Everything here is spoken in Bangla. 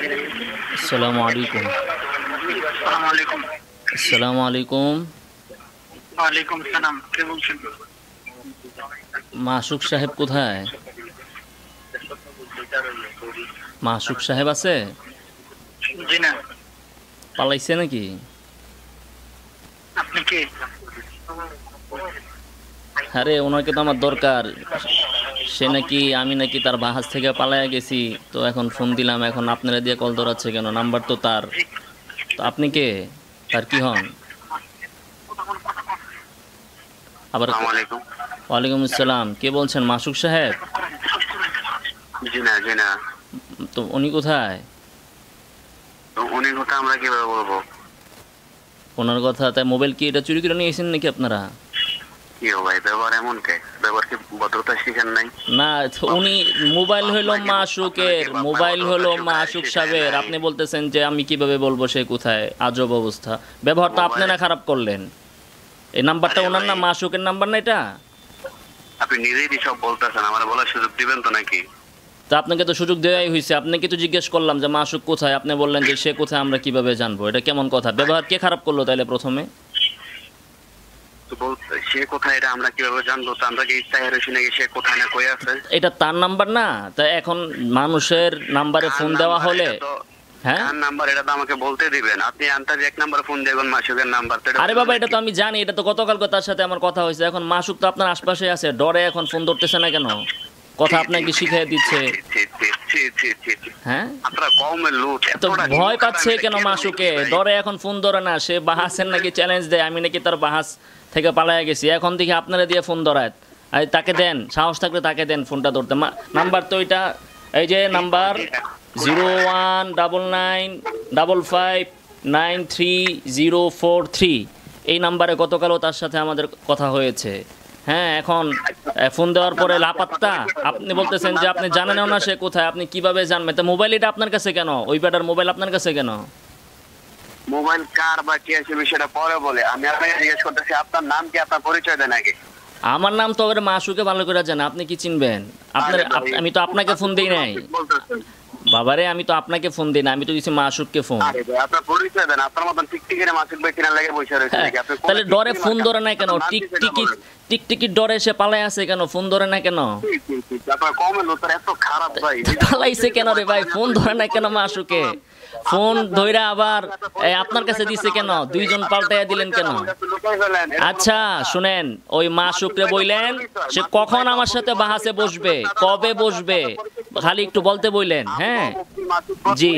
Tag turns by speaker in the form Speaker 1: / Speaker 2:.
Speaker 1: আসসালামু আলাইকুম।
Speaker 2: আসসালামু আলাইকুম।
Speaker 1: আসসালামু আলাইকুম।
Speaker 2: ওয়ালাইকুম সালাম। কে বলছেন?
Speaker 1: মাসুক সাহেব কোথায়? মাসুক সাহেব আছে?
Speaker 2: জি না।
Speaker 1: পালাইছে নাকি?
Speaker 2: আপনি কে?
Speaker 1: আরে ওনাকে তো আমার দরকার। সে নাকি আমি নাকি তার বাহাজ থেকে পালাইয়া গেছি, তো এখন ফোন দিলাম, এখন আপনারা দিয়ে কল ধরাচ্ছে কেন? নাম্বার তো তার। তো আপনি কে? তার কি হন? আবার
Speaker 2: আসসালামু আলাইকুম।
Speaker 1: ওয়ালাইকুম আসসালাম। কে বলছেন? মাসুক সাহেব?
Speaker 2: জি না, জি না।
Speaker 1: তো উনি কোথায়?
Speaker 2: তো উনি কথা আমরা কিভাবে বলবো?
Speaker 1: ওনার কথা তাই মোবাইল কি এটা চুরি করে নিয়ে এসেছেন নাকি আপনারা?
Speaker 2: কি হো ভাই, ব্যবহার এমন কে? ব্যবহার কি ভদ্রতা শিখেন নাই?
Speaker 1: না, তো উনি মোবাইল হলো মাসুকের, মোবাইল হলো মাসুক সাহেবের, আপনি বলতেছেন যে আমি কিভাবে বলবো সে কোথায়? আজব অবস্থা। ব্যবহার তো আপনি না খারাপ করলেন। এই নাম্বারটা ওনার না, মাসুকের নাম্বার না এটা?
Speaker 2: আপনি নিজেই সব বলতেছেন, আমার বলার সুযোগ দিবেন তো নাকি?
Speaker 1: তা আপনাকে তো সুযোগ দেওয়াই হয়েছে। আপনাকে তো জিজ্ঞেস করলাম যে মাসুক কোথায়, আপনি বললেন যে সে কোথায়, আমরা কিভাবে জানবো? এটা কেমন কথা? ব্যবহার কে খারাপ করলো তাইলে প্রথমে?
Speaker 2: তো বলতে সে কোথায় এটা আমরা কিভাবে জানবো? তো আমরা কি ইচ্ছায় হেরেছি নাকি সে কোথায় না কই আছে?
Speaker 1: এটা তার নাম্বার না, তা এখন মানুষের নাম্বারে ফোন দেওয়া হলে হ্যাঁ
Speaker 2: কার নাম্বার এটা তো আমাকে বলতে দিবেন। আপনি আন্তাজি এক নাম্বার ফোন দিবেন মাসুকের নাম্বার, তো
Speaker 1: আরে বাবা, এটা তো আমি জানি, এটা তো গতকালকে তার সাথে আমার কথা হয়েছে। এখন মাসুক তো আপনার আশপাশে আছে, ডরে এখন ফোন ধরতেছে না কেন? কথা আপনাকে শিখিয়ে দিচ্ছে। হ্যাঁ,
Speaker 2: আপনারা কওমের লুট,
Speaker 1: তো ভয় পাচ্ছে কেন মাসুকে? ডরে এখন ফোন ধরে না। সে বাহাসের নাকি চ্যালেঞ্জ দেয়, আমি নাকি তার বাহাস থেকে পালাইয়া গেছি। এখন দেখি আপনারা দিয়ে ফোন ধরায়। আর তাকে দেন, সাহস থাকলে তাকে দেন ফোনটা ধরতে। নাম্বার তো এটা, এই যে নাম্বার 0199559303 এই নাম্বারে গতকালও তার সাথে আমাদের কথা হয়েছে। হ্যাঁ, এখন ফোন দেওয়ার পরে লাপাত্তা। আপনি বলতেছেন যে আপনি জানেনও না সে কোথায়, আপনি কিভাবে জানবেন? তো মোবাইল এটা আপনার কাছে কেন? ওই বেটার মোবাইল আপনার কাছে কেন?
Speaker 2: মোবাইল কার বা কি আছে বিষয়টা পরে বলে, আমি আপনাকে জিজ্ঞেস করতেছি আপনার নাম কি, আপনার পরিচয় দেন আগে।
Speaker 1: আমার নাম তো ওর মাসুকে ভালো করে জানা, আপনি কি চিনবেন? আপনার আমি তো আপনাকে ফোন দিই নাই বাবারে, আমি তো আপনাকে ফোন দিই না, আমি তো দিছি মাসুককে ফোন।
Speaker 2: আরে ভাই, আপনার পরিচয় দেন। আপনার মতন টিকটিকিরে মাসুক ভাই কিনা লাগে বসে রয়েছে নাকি? আপনি
Speaker 1: তাহলে ডরে ফোন ধরে না কেন? টিকটিকির ডরে সে পালায় আছে কেন? ফোন ধরে না কেন?
Speaker 2: আপনার কমে লোটার এত খারাপ ভাই,
Speaker 1: পালাইছে কেন রে ভাই? ফোন ধরে না কেন মাসুকে? ফোন ধইরা আবার আপনার কাছে দিছে কেন? দুইজন পাল্টাইয়া দিলেন কেন? আচ্ছা শুনেন, ওই মাসুকরে বইলেন সে কখন আমার সাথে বাহাসে বসবে, কবে বসবে, খালি একটু বলতে বইলেন। হ্যাঁ জি,